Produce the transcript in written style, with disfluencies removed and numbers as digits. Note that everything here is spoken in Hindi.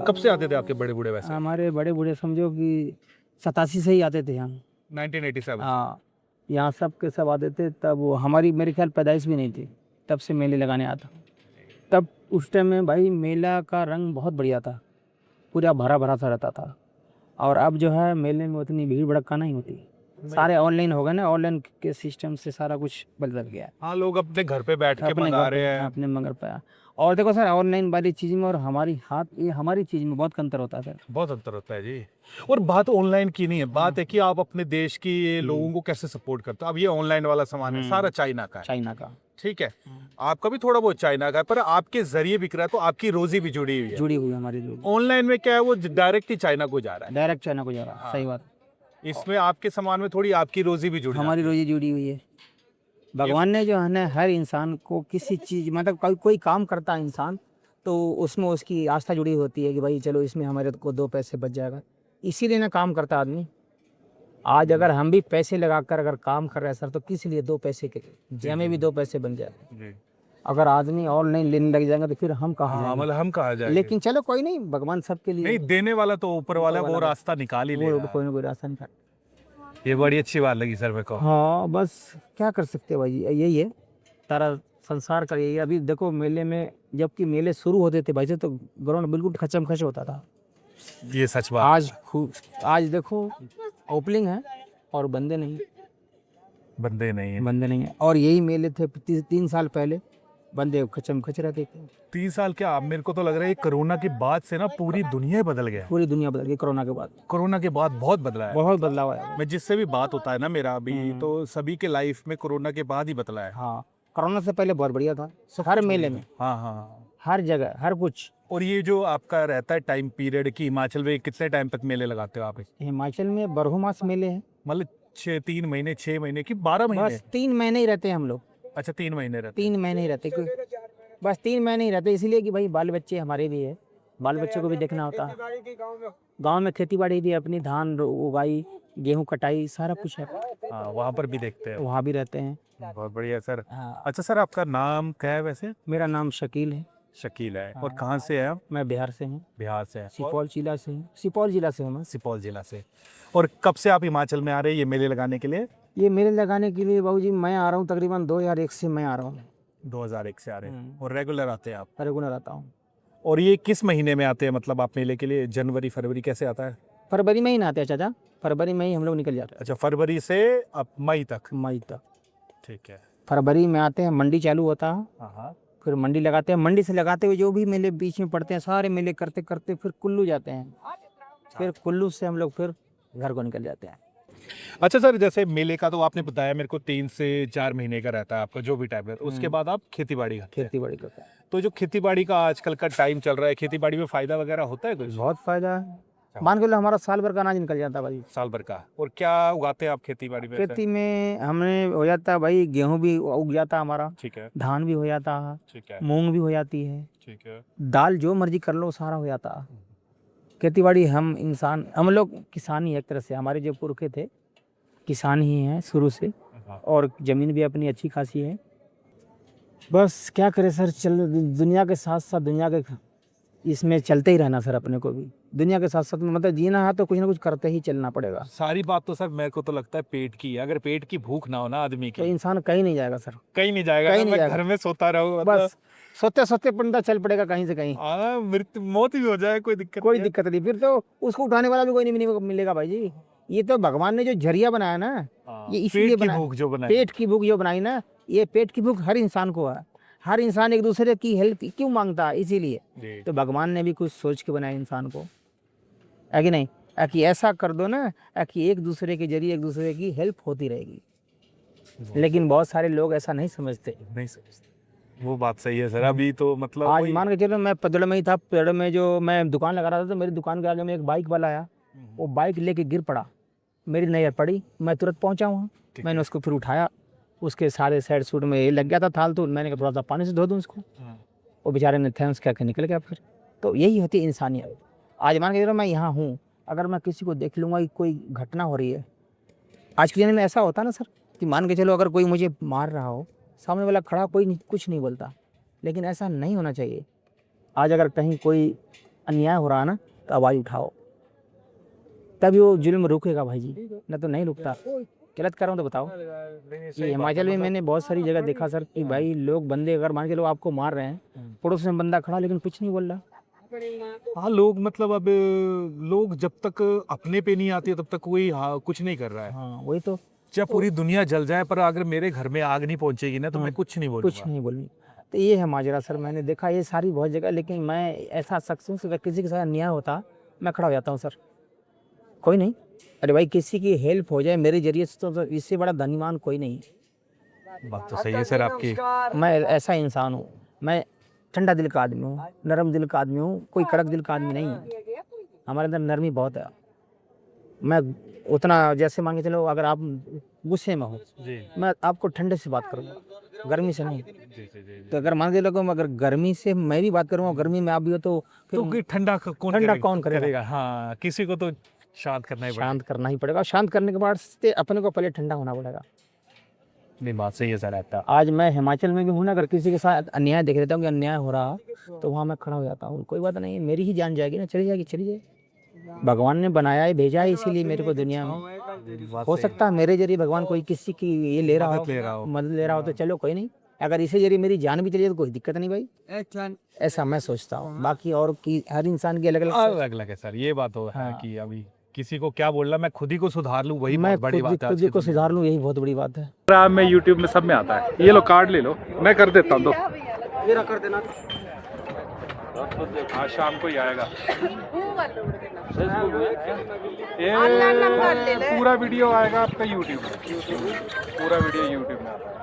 कब से आते थे आपके बड़े बूढ़े वैसे? हमारे बड़े बूढ़े समझो कि 87 से ही आते थे यहाँ। 1987? हाँ, यहाँ सब के सब आते थे। तब वो हमारी मेरे ख्याल पैदाइश भी नहीं थी, तब से मेले लगाने आता। तब उस टाइम में भाई मेला का रंग बहुत बढ़िया था, पूरा भरा भरा सा रहता था। और अब जो है मेले में उतनी भीड़ भड़का नहीं होती, सारे ऑनलाइन हो गए ना, ऑनलाइन के सिस्टम से सारा कुछ बदल गया है। हाँ, लोग अपने घर पे बैठ के अपने मंगा घर रहे पे हैं। अपने मंगल पे। और देखो सर, ऑनलाइन वाली चीज़ में और हमारी ये हमारी चीज़ में बहुत अंतर होता है सर। बहुत अंतर होता है जी। और बात ऑनलाइन की नहीं है, बात है कि आप अपने देश की लोगों को कैसे सपोर्ट करते हो। अब ये ऑनलाइन वाला सामान है, सारा चाइना का है, चाइना का ठीक है, आपका भी थोड़ा बहुत चाइना का है, पर आपके जरिए बिक रहा है, तो आपकी रोजी भी जुड़ी हुई है। जुड़ी हुई है हमारी जो ऑनलाइन में क्या है, वो डायरेक्ट ही चाइना को जा रहा है। डायरेक्ट चाइना को जा रहा है। सही बात। इसमें आपके सामान में थोड़ी आपकी रोजी भी जुड़ी हमारी रोजी जुड़ी हुई है। भगवान ने जो है ना हर इंसान को किसी चीज़ मतलब कोई काम करता है इंसान, तो उसमें उसकी आस्था जुड़ी होती है कि भाई चलो इसमें हमारे को 2 पैसे बच जाएगा, इसीलिए ना काम करता आदमी। आज अगर हम भी पैसे लगाकर अगर काम कर रहे हैं सर, तो किस लिए 2 पैसे के लिए, हमें भी 2 पैसे बन जाए। जी। अगर आदमी ऑनलाइन लेने लग जाएंगे तो फिर हम कहाँ हाँ, जाएंगे? मतलब हम कहाँ जाएंगे? लेकिन चलो कोई नहीं, भगवान सबके लिए नहीं, देने वाला तो ऊपर वाला है, वो रास्ता निकाल ही वो लेगा। कोई ना कोई रास्ता निकाल। ये बड़ी अच्छी बात लगी सर मेरे को। हाँ, बस क्या कर सकते हैं भाई, यही है सारा संसार का। यही अभी देखो मेले में, जबकि मेले शुरू होते थे भाई से, तो ग्राउंड बिल्कुल खचमखच होता था। ये सच बात। आज देखो ओपनिंग है और बंदे नहीं बंदे नहीं है। और यही मेले थे 3 साल पहले, बंदे खचमखच रहते थे। 3 साल क्या, मेरे को तो लग रहा है कोरोना के बाद से ना पूरी दुनिया ही बदल गया। पूरी दुनिया बदल गई कोरोना के बाद। कोरोना के बाद बहुत बदला है। बहुत बदलाव आया। मैं जिससे भी बात होता है ना मेरा अभी, तो सभी के लाइफ में कोरोना के बाद ही बदला है। हाँ, कोरोना से पहले बहुत बढ़िया था हर मेले में। हाँ हाँ, हर जगह हर कुछ। और ये जो आपका रहता है टाइम पीरियड की, हिमाचल में कितने टाइम तक मेले लगाते हो आप? हिमाचल में बरहमास मेले हैं, मतलब 3 महीने 6 महीने की 12 महीने? बस 3 महीने ही रहते हैं हम लोग। अच्छा, 3 महीने रहते 3 महीने ही रहते, बस 3 महीने ही रहते, इसलिए कि भाई बाल बच्चे हमारे भी है, बाल बच्चों को भी देखना होता है। गांव में खेती बाड़ी भी अपनी, धान उगाई, गेहूं कटाई, सारा कुछ है। हाँ, वहाँ पर भी देखते हैं। वहाँ भी रहते हैं। बहुत बढ़िया सर। हाँ। अच्छा सर, आपका नाम क्या है वैसे? मेरा नाम शकील है। शकील है। और कहाँ से है आप? मैं बिहार से हूँ। बिहार से है। सुपौल जिला से हूँ। सुपौल जिला से हूँ मैं। सुपौल जिला से। और कब से आप हिमाचल में आ रहे हैं ये मेले लगाने के लिए? ये मेले लगाने के लिए बाबूजी मैं आ रहा हूँ तकरीबन 2001 से मैं आ रहा हूँ। 2001 से आ रहे हैं। और रेगुलर आते हैं आप? रेगुलर आता हूँ। और ये किस महीने में आते हैं, मतलब आप मेले के लिए? जनवरी फरवरी कैसे आता है? फरवरी में ही ना आते हैं चाचा, फरवरी में ही हम लोग निकल जाते हैं। अच्छा, फरवरी से अब मई तक? मई तक। ठीक है। फरवरी में आते हैं, मंडी चालू होता है। हाँ। फिर मंडी लगाते हैं, मंडी से लगाते हुए जो भी मेले बीच में पड़ते हैं सारे मेले करते करते फिर कुल्लू जाते हैं। फिर कुल्लू से हम लोग फिर घर को निकल जाते हैं। अच्छा सर, जैसे मेले का तो आपने बताया मेरे को 3 से 4 महीने का रहता है आपका जो भी टाइम रहता है, उसके बाद आप खेती बाड़ी करते हैं। खेती बाड़ी करते हैं। तो जो खेती बाड़ी का आजकल का टाइम चल रहा है, खेती बाड़ी में फायदा वगैरह होता है कुछ? बहुत फायदा है, मान के लो हमारा साल भर का अनाज निकल जाता है भाई। साल भर का। और क्या उगाते हैं आप खेती बाड़ी में? खेती में हमने हो जाता है भाई, गेहूं भी उग जाता है हमारा, ठीक है। धान भी हो जाता है, ठीक है। मूंग भी हो जाती है, ठीक है। दाल जो मर्जी कर लो सारा हो जाता है। खेती बाड़ी हम लोग किसान ही एक तरह से, हमारे जो पुरखे थे किसान ही हैं शुरू से, और ज़मीन भी अपनी अच्छी खासी है। बस क्या करें सर, दुनिया के साथ साथ दुनिया के इसमें चलते ही रहना सर, अपने को भी दुनिया के साथ साथ में मतलब जीना है तो कुछ ना कुछ करते ही चलना पड़ेगा। सारी बात तो सर मेरे को तो लगता है पेट की है। अगर पेट की भूख ना हो ना आदमी तो की, इंसान कहीं नहीं जाएगा सर, कहीं नहीं जाएगा। कहीं नहीं जाएगा। घर में सोता रहूं, बस सोते सोते बंदा चल पड़ेगा कहीं से कहीं। मृत्यु मौत भी हो जाए कोई दिक्कत नहीं, फिर तो उसको उठाने वाला भी कोई नहीं मिलेगा भाई जी। ये तो भगवान ने जो जरिया बनाया ना, ये इसलिए बनाया, पेट की भूख जो बनाई ना, ये पेट की भूख हर इंसान को है। हर इंसान एक दूसरे की हेल्प क्यों मांगता है, इसीलिए तो भगवान ने भी कुछ सोच के बनाया इंसान को, है कि नहीं? कि ऐसा कर दो ना कि एक दूसरे के जरिए एक दूसरे की हेल्प होती रहेगी। लेकिन बहुत सारे लोग ऐसा नहीं समझते। वो बात सही है सर। अभी तो मतलब आज मान के चलो, मैं पदड़ में ही था, पदड़ में जो मैं दुकान लगा रहा था, तो मेरी दुकान के आगे में एक बाइक वाला आया, वो बाइक लेके गिर पड़ा, मेरी नज़र पड़ी, मैं तुरंत पहुंचा वहाँ, मैंने उसको फिर उठाया, उसके सारे साइड सूट में लग गया था थाल, तो मैंने कहा थोड़ा सा पानी से धो दूँ उसको। वो बेचारे ने थैंक्स कह के निकल गया। फिर तो यही होती है इंसानियत। आज मान के चलो मैं यहाँ हूँ, अगर मैं किसी को देख लूँगा कि कोई घटना हो रही है, आज के दिन में ऐसा होता है ना सर, कि मान के चलो अगर कोई मुझे मार रहा हो, सामने वाला खड़ा कुछ नहीं बोलता, लेकिन ऐसा नहीं होना चाहिए। आज अगर कहीं कोई अन्याय हो रहा है ना, तो आवाज़ उठाओ, तभी वो जुल्म रुकेगा भाई जी, ना तो नहीं रुकता। गलत कर रहा हूँ तो बताओ। ये हिमाचल में मैंने बहुत सारी जगह देखा सर कि भाई लोग बंदे अगर मान के लोग आपको मार रहे हैं, पड़ोस में बंदा खड़ा लेकिन कुछ नहीं बोल रहा। हाँ लोग मतलब अब लोग जब तक अपने पे नहीं आती है तब तक कोई कुछ नहीं कर रहा है। हाँ वही तो, चाहे पूरी दुनिया जल जाए पर अगर मेरे घर में आग नहीं पहुंचेगी ना तो मैं कुछ नहीं बोलूंगा। कुछ नहीं बोलूँ। तो ये है माजरा सर, मैंने देखा ये सारी बहुत जगह, लेकिन मैं ऐसा शख्स हूँ अगर किसी के साथ अन्याय होता मैं खड़ा हो जाता हूँ सर, कोई नहीं। अरे भाई किसी की हेल्प हो जाए मेरे जरिए से तो इससे बड़ा धनीमान कोई नहीं। बात तो सही है सर आपकी। मैं ऐसा इंसान हूँ, मैं ठंडा दिल का आदमी हूँ, नरम दिल का आदमी हूँ, कोई कड़क दिल का आदमी नहीं हूँ। हमारे अंदर नरमी बहुत है। मैं उतना, जैसे मान के चलो अगर आप गुस्से में हो, मैं आपको ठंडे से बात करूँगा, गर्मी से नहीं। तो अगर मान के चलो अगर गर्मी से मैं भी बात करूँगा, गर्मी में आप भी हो, तो फिर ठंडा कौन करेगा? हाँ किसी को तो शांत करना ही पड़ेगा। शांत करना ही पड़ेगा। शांत करने के बाद से अपने को पहले ठंडा होना पड़ेगा। नहीं बात सही है सर आपका। आज मैं हिमाचल में भी हूँ ना, अगर किसी के साथ अन्याय देख लेता हूँ कि अन्याय हो रहा तो वहाँ मैं खड़ा हो जाता हूँ। कोई बात नहीं, मेरी ही जान जाएगी ना, चली जाएगी चली जाए। भगवान ने बनाया है, भेजा है इसीलिए मेरे को दुनिया में। हो सकता है मेरे जरिए भगवान कोई किसी की ये ले रहा हो, मदद ले रहा हो, तो चलो कोई नहीं। अगर इसी जरिए मेरी जान भी चली जाए तो कोई दिक्कत नहीं भाई, ऐसा मैं सोचता हूँ। बाकी और की हर इंसान की अलग अलग है सर, ये बात तो है कि अभी किसी को क्या बोलना, मैं खुद ही को सुधार लूं वही मैं बहुत बड़ी बात है। खुद को सुधार लूँ, यही बहुत बड़ी बात है। मैं यूट्यूब में सब में आता है। ये लो कार्ड ले लो, मैं कर देता हूँ। मेरा कर देना, हाँ शाम को ही आएगा। ये पूरा वीडियो आएगा आपका यूट्यूब में, पूरा वीडियो यूट्यूब में आता है।